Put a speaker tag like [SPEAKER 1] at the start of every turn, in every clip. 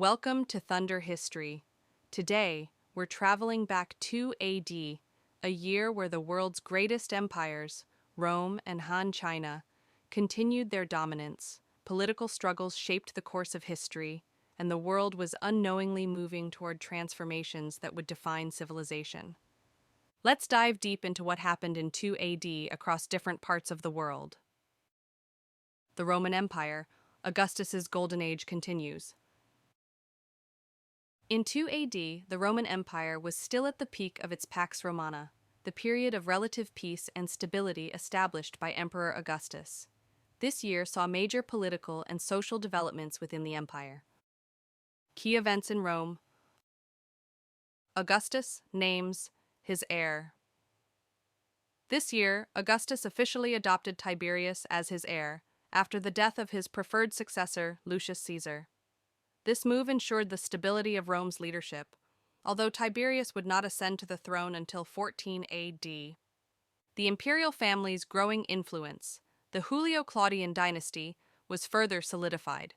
[SPEAKER 1] Welcome to Thunder History. Today, we're traveling back 2 AD, a year where the world's greatest empires, Rome and Han China, continued their dominance. Political struggles shaped the course of history, and the world was unknowingly moving toward transformations that would define civilization. Let's dive deep into what happened in 2 AD across different parts of the world. The Roman Empire, Augustus's golden age, continues. In 2 AD, the Roman Empire was still at the peak of its Pax Romana, the period of relative peace and stability established by Emperor Augustus. This year saw major political and social developments within the empire. Key events in Rome. Augustus names his heir. This year, Augustus officially adopted Tiberius as his heir, after the death of his preferred successor, Lucius Caesar. This move ensured the stability of Rome's leadership, although Tiberius would not ascend to the throne until 14 AD. The imperial family's growing influence, the Julio-Claudian dynasty, was further solidified.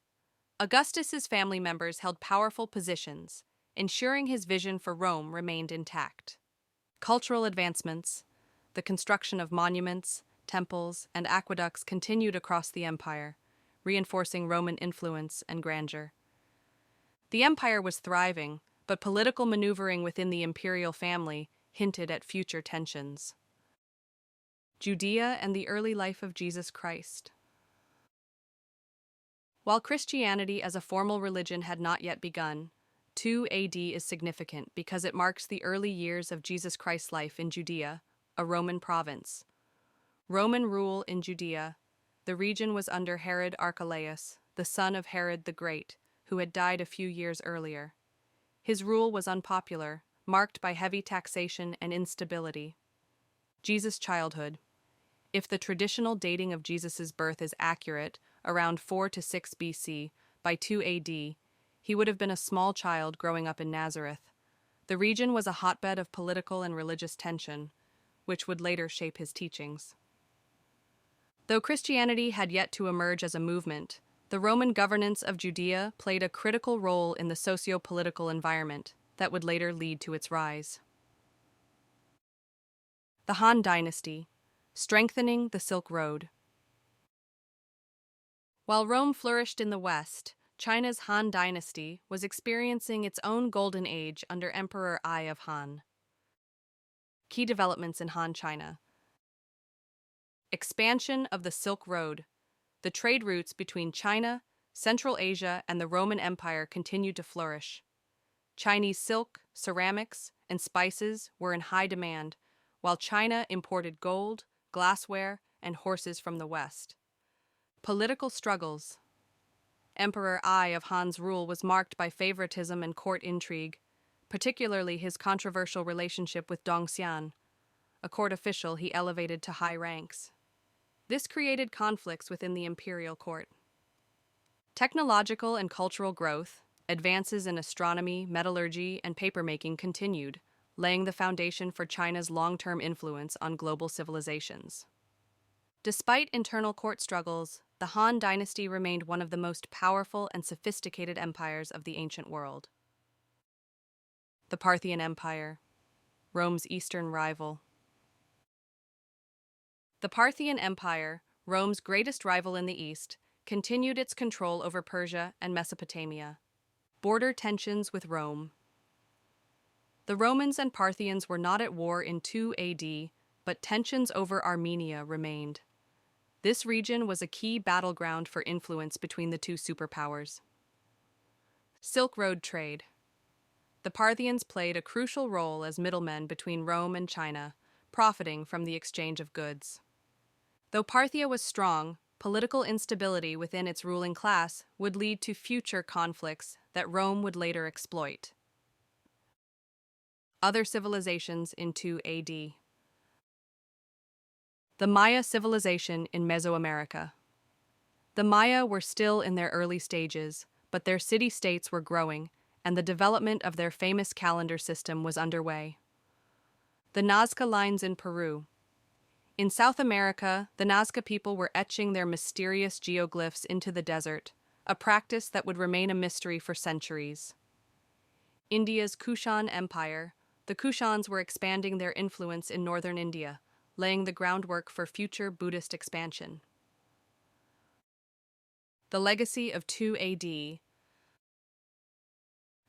[SPEAKER 1] Augustus's family members held powerful positions, ensuring his vision for Rome remained intact. Cultural advancements, the construction of monuments, temples, and aqueducts continued across the empire, reinforcing Roman influence and grandeur. The empire was thriving, but political maneuvering within the imperial family hinted at future tensions. Judea and the early life of Jesus Christ. While Christianity as a formal religion had not yet begun, 2 AD is significant because it marks the early years of Jesus Christ's life in Judea, a Roman province. Roman rule in Judea. The region was under Herod Archelaus, the son of Herod the Great, who had died a few years earlier. His rule was unpopular, marked by heavy taxation and instability. Jesus' childhood. If the traditional dating of Jesus' birth is accurate, around 4 to 6 BC, by 2 AD, he would have been a small child growing up in Nazareth. The region was a hotbed of political and religious tension, which would later shape his teachings. Though Christianity had yet to emerge as a movement, the Roman governance of Judea played a critical role in the socio-political environment that would later lead to its rise. The Han Dynasty, strengthening the Silk Road. While Rome flourished in the West, China's Han Dynasty was experiencing its own golden age under Emperor Ai of Han. Key developments in Han China. Expansion of the Silk Road. The trade routes between China, Central Asia, and the Roman Empire continued to flourish. Chinese silk, ceramics, and spices were in high demand, while China imported gold, glassware, and horses from the West. Political struggles. Emperor Ai of Han's rule was marked by favoritism and court intrigue, particularly his controversial relationship with Dong Xian, a court official he elevated to high ranks. This created conflicts within the imperial court. Technological and cultural growth, advances in astronomy, metallurgy, and papermaking continued, laying the foundation for China's long-term influence on global civilizations. Despite internal court struggles, the Han Dynasty remained one of the most powerful and sophisticated empires of the ancient world. The Parthian Empire, Rome's eastern rival. The Parthian Empire, Rome's greatest rival in the east, continued its control over Persia and Mesopotamia. Border tensions with Rome. The Romans and Parthians were not at war in 2 AD, but tensions over Armenia remained. This region was a key battleground for influence between the two superpowers. Silk Road trade. The Parthians played a crucial role as middlemen between Rome and China, profiting from the exchange of goods. Though Parthia was strong, political instability within its ruling class would lead to future conflicts that Rome would later exploit. Other civilizations in 2 AD. The Maya civilization in Mesoamerica. The Maya were still in their early stages, but their city-states were growing, and the development of their famous calendar system was underway. The Nazca lines in Peru. In South America, the Nazca people were etching their mysterious geoglyphs into the desert, a practice that would remain a mystery for centuries. India's Kushan Empire. The Kushans were expanding their influence in northern India, laying the groundwork for future Buddhist expansion. The legacy of 2 AD.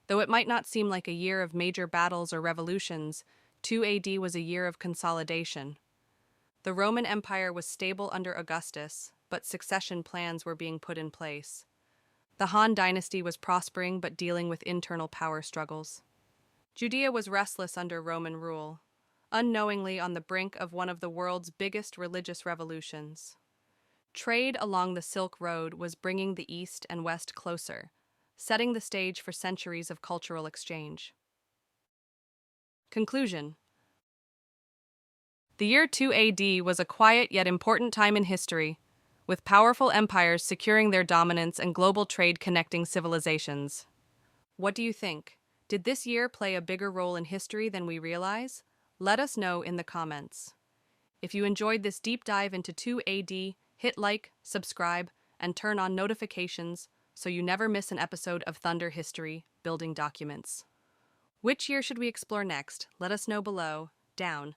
[SPEAKER 1] Though it might not seem like a year of major battles or revolutions, 2 AD was a year of consolidation. The Roman Empire was stable under Augustus, but succession plans were being put in place. The Han Dynasty was prospering but dealing with internal power struggles. Judea was restless under Roman rule, unknowingly on the brink of one of the world's biggest religious revolutions. Trade along the Silk Road was bringing the East and West closer, setting the stage for centuries of cultural exchange. Conclusion. The year 2 AD was a quiet yet important time in history, with powerful empires securing their dominance and global trade connecting civilizations. What do you think? Did this year play a bigger role in history than we realize? Let us know in the comments. If you enjoyed this deep dive into 2 AD, hit like, subscribe, and turn on notifications so you never miss an episode of Thunder History Building Documents. Which year should we explore next? Let us know below. Down.